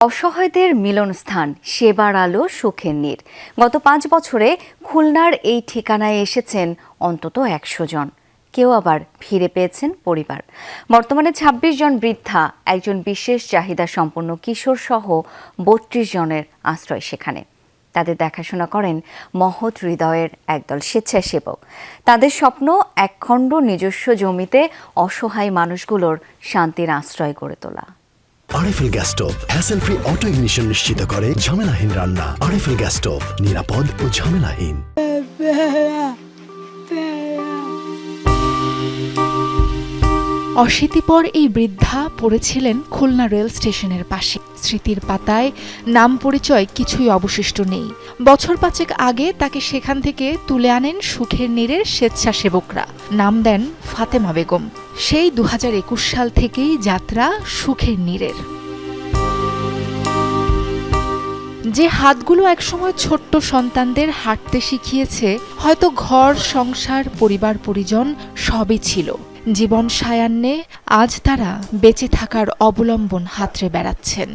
অসহায়দের মিলনস্থান সেবার আলো সুখের নীর। গত 5 বছরে খুলনার এই ঠিকানায় এসেছেন অন্তত 100 জন। কেউ আবার ফিরে পেয়েছেন পরিবার। বর্তমানে 26 জন বৃদ্ধা, একজন বিশেষ চাহিদা সম্পন্ন কিশোর সহ 32 জনের আশ্রয় সেখানে। তাদের দেখাশোনা করেন মহৎ হৃদয়ের একদল স্বেচ্ছাসেবক। তাদের স্বপ্ন একখণ্ড নিজস্ব জমিতে অসহায় মানুষগুলোর শান্তির আশ্রয় গড়ে তোলা। RFL gas stove hassle free auto ignition নিশ্চিত করে ঝামেলাহীন রান্না। আরএফএল গ্যাস স্টোভ নিরাপদ ও ঝামেলাহীন। অশীতিপর এই বৃদ্ধা পড়েছিলেন খুলনা রেল স্টেশনের পাশে। স্মৃতির পাতায় নাম পরিচয় কিছুই অবশিষ্ট নেই। বছর 5 আগে তাকে সেখান থেকে তুলে আনেন সুখের নীরের স্বেচ্ছাসেবকরা। নাম দেন ফাতেমা বেগম। সেই 2021 সাল থেকেই যাত্রা সুখের নীরের। যে হাতগুলো একসময় ছোট্ট সন্তানদের হাঁটতে শিখিয়েছে, হয়তো ঘর, সংসার, পরিবার পরিজন সবই ছিল। জীবন সায়ান্নে আজ তারা বেঁচে থাকার অবলম্বন হাতড়ে বেড়াচ্ছেন।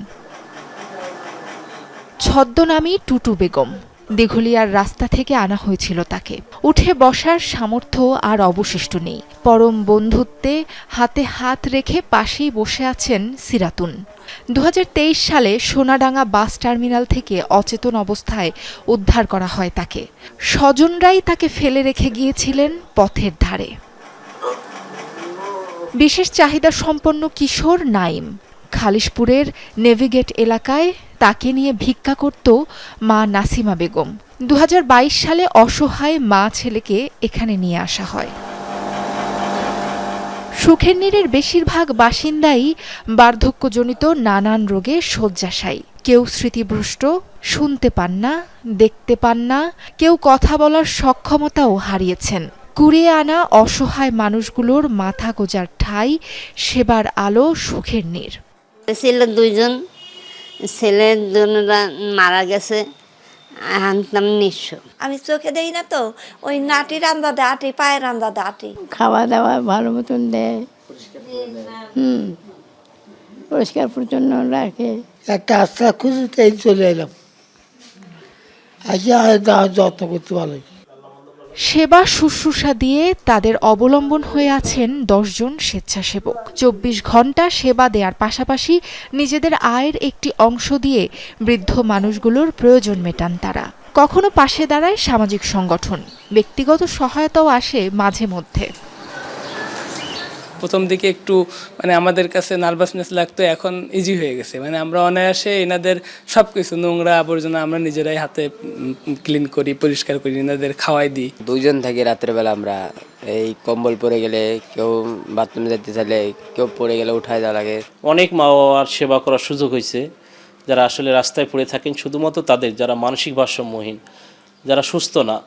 ছদ্মনামী টুটু বেগম। দিঘলিয়ার রাস্তা থেকে আনা হয়েছিল তাকে। উঠে বসার সামর্থ্য আর অবশিষ্ট নেই। পরম বন্ধুত্বে হাতে হাত রেখে পাশেই বসে আছেন সিরাতুন। 2023 সালে সোনাডাঙ্গা বাস টার্মিনাল থেকে অচেতন অবস্থায় উদ্ধার করা হয় তাকে। স্বজনরাই তাকে ফেলে রেখে গিয়েছিলেন পথের ধারে। বিশেষ চাহিদা সম্পন্ন কিশোর নাইম। খালিশপুরের নেভিগেট এলাকায় তাকে নিয়ে ভিক্ষা করত মা নাসিমা বেগম। 2022 সালে অসহায় মা ছেলেকে এখানে নিয়ে আসা হয়। সুখের নীরের বেশিরভাগ বাসিন্দাই বার্ধক্যজনিত নানান রোগে শয্যাশায়ী। কেউ স্মৃতিভ্রষ্ট, শুনতে পান না, দেখতে পান না, কেউ কথা বলার সক্ষমতাও হারিয়েছেন। কুড়িয়ে আনা অসহায় মানুষগুলোর মাথা গোঁজার ঠাঁই সেবার আলো সুখের নীর। ছিল 2 জন, ছেলের দুজনরা মারা গেছে, আনতাম নিঃস্ব। আমি চোখে দেই না তো, ওই নাটি রান্দা দেয়, আটি পায়ে রান্দা দেয়, আটি খাওয়া দাওয়া ভালো মতন দেয়, পরিষ্কার পরিচ্ছন্ন রাখে। একটা আস্থা খুঁজতেই চলে এলাম, আসি যত্ন করতে ভালো। সেবা শুশ্রূষা দিয়ে তাদের অবলম্বন হয়ে আছেন 10 জন স্বেচ্ছাসেবক। 24 ঘন্টা সেবা দেওয়ার পাশাপাশি নিজেদের আয়ের একটি অংশ দিয়ে বৃদ্ধ মানুষগুলোর প্রয়োজন মেটান তারা। কখনো পাশে দাঁড়ায় সামাজিক সংগঠন, ব্যক্তিগত সহায়তাও আসে মাঝে মধ্যে। প্রথম দিকে একটু আমাদের কাছে নার্ভাসনেস লাগতো, এখন ইজি হয়ে গেছে। আমরা অনায়াসে এনাদের সব কিছু নোংরা আবর্জনা আমরা নিজেরাই হাতে ক্লিন করি, পরিষ্কার করি, এনাদের খাওয়াই দিই। 2 জন থাকি। রাত্রেবেলা আমরা এই কম্বল পরে গেলে, কেউ বাথরুমে যেতে চাইলে, কেউ পড়ে গেলে উঠায় দেওয়া লাগে। অনেক মা বাবার সেবা করার সুযোগ হয়েছে, যারা আসলে রাস্তায় পড়ে থাকেন। শুধুমাত্র তাদের, যারা মানসিক ভারসাম্যহীন, যারা সুস্থ না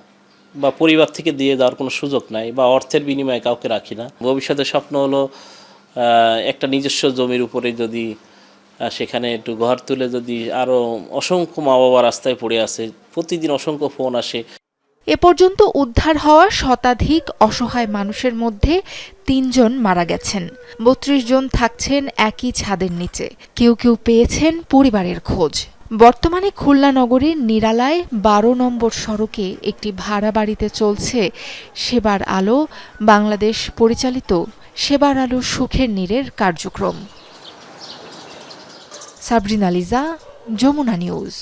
বা পরিবার থেকে দিয়ে দেওয়ার কোনো সুযোগ নাই বা অর্থের বিনিময়ে কাউকে রাখি না। ভবিষ্যতের স্বপ্ন হলো একটা নিজস্ব জমির উপরে যদি সেখানে একটু ঘর তুলে, যদি আরও অসংখ্য মা বাবা রাস্তায় পড়ে আছে, প্রতিদিন অসংখ্য ফোন আসে। এ পর্যন্ত উদ্ধার হওয়া শতাধিক অসহায় মানুষের মধ্যে 3 জন মারা গেছেন। 32 জন থাকছেন একই ছাদের নিচে। কেউ কেউ পেয়েছেন পরিবারের খোঁজ। বর্তমানে খুলনা নগরীর নিরালায় 12 নম্বর সড়কে একটি ভাড়া বাড়িতে চলছে সেবার আলো বাংলাদেশ পরিচালিত সেবার আলো সুখের নীরের কার্যক্রম। সাবরিনা লিজা, যমুনা নিউজ।